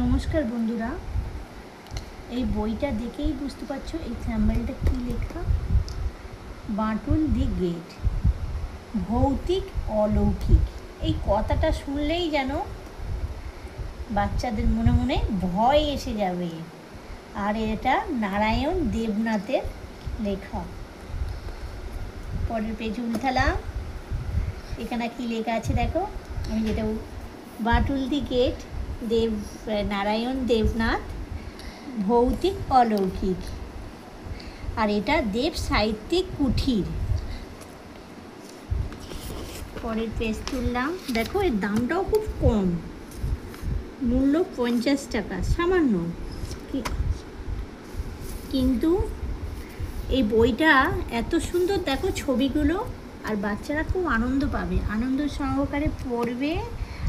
নমস্কার বন্ধুরা, এই বইটা দেখেই বুঝতে পারছো এই থাম্বনেলটা কী লেখা। বাঁটুল দি গ্রেট, ভৌতিক অলৌকিক। এই কথাটা শুনলেই যেন বাচ্চাদের মনে মনে ভয় এসে যাবে। আর এটা নারায়ণ দেবনাথের লেখা। পরের পেজ উল্টালাম, এখানে কী লেখা আছে দেখো। আমি যেটা বাঁটুল দি গ্রেট, নারায়ণ দেবনাথ, ভৌতিক অলৌকিক। আর এটা দেব সাহিত্যিক কুঠির। পরের পেজ তুললাম, দেখো এর দামটাও খুব কম, মূল্য 50 টাকা, সামান্য। কিন্তু এই বইটা এত সুন্দর, দেখো ছবিগুলো, আর বাচ্চারা খুব আনন্দ পাবে, আনন্দ সহকারে পড়বে।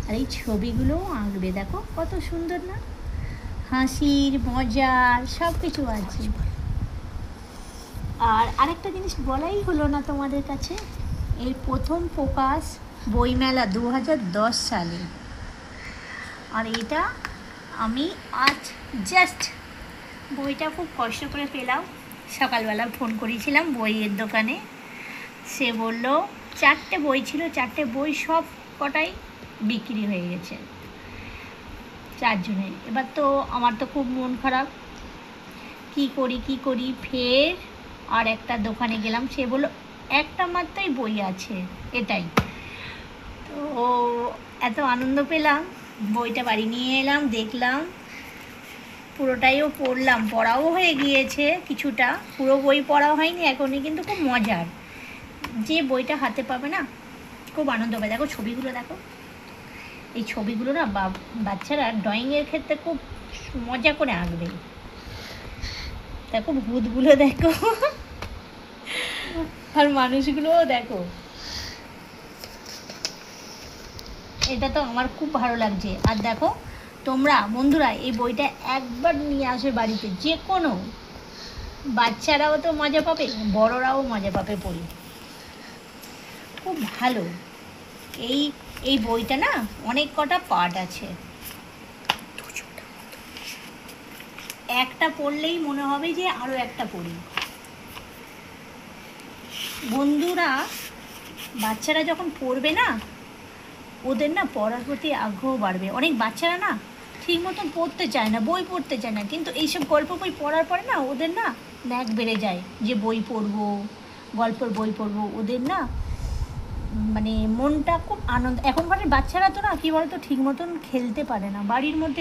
আর এই ছবিগুলোও আঁকবে, দেখো কত সুন্দর না, হাসির মজার সব কিছু আছে। আর আরেকটা জিনিস বলাই হলো না তোমাদের কাছে, এর প্রথম প্রকাশ বইমেলা 2010 সালে। আর এটা আমি আজ জাস্ট বইটা খুব কষ্ট করে পেলাম। সকালবেলা ফোন করেছিলাম বইয়ের দোকানে, সে বলল 4টে বই ছিল, 4টে বই সব কটাই বিক্রি হয়ে গেছে 4 জনের। এবার তো আমার তো খুব মন খারাপ, কি করি। ফের আর একটা দোকানে গেলাম, সে বলল একটা মাত্রই বই আছে, এটাই। তো এত আনন্দ পেলাম, বইটা বাড়ি নিয়ে এলাম, দেখলাম, পুরোটাইও পড়লাম, পড়াও হয়ে গিয়েছে কিছুটা, পুরো বই পড়া হয়নি এখনই, কিন্তু খুব মজার। যে বইটা হাতে পাবে না খুব আনন্দ পাবে। দেখো ছবিগুলো, দেখো এই ছবিগুলো না বাচ্চারা ড্রয়িংয়ের ক্ষেত্রে খুব মজা করে আঁকবে। দেখো ভূতগুলো দেখো, আর মানুষগুলোও দেখো। এটা তো আমার খুব ভালো লাগছে। আর দেখো তোমরা বন্ধুরা এই বইটা একবার নিয়ে আসবে বাড়িতে, যে কোনো বাচ্চারাও তো মজা পাবে, বড়রাও মজা পাবে পড়ে, খুব ভালো। এই বইটা না অনেক কটা পার্ট আছে, একটা পড়লেই মনে হবে যে আরও একটা পড়ি। বন্ধুরা বাচ্চারা যখন পড়বে না, ওদের না পড়ার প্রতি আগ্রহ বাড়বে। অনেক বাচ্চারা না ঠিক মতন পড়তে চায় না, বই পড়তে চায় না, কিন্তু এইসব গল্প বই পড়ার পরে না ওদের না ন্যাক বেড়ে যায় যে বই পড়বো, গল্পের বই পড়বো। ওদের না মানে মনটা খুব আনন্দ। এখনকার বাচ্চারা তো না কী বলতো ঠিক মতন খেলতে পারে না, বাড়ির মধ্যে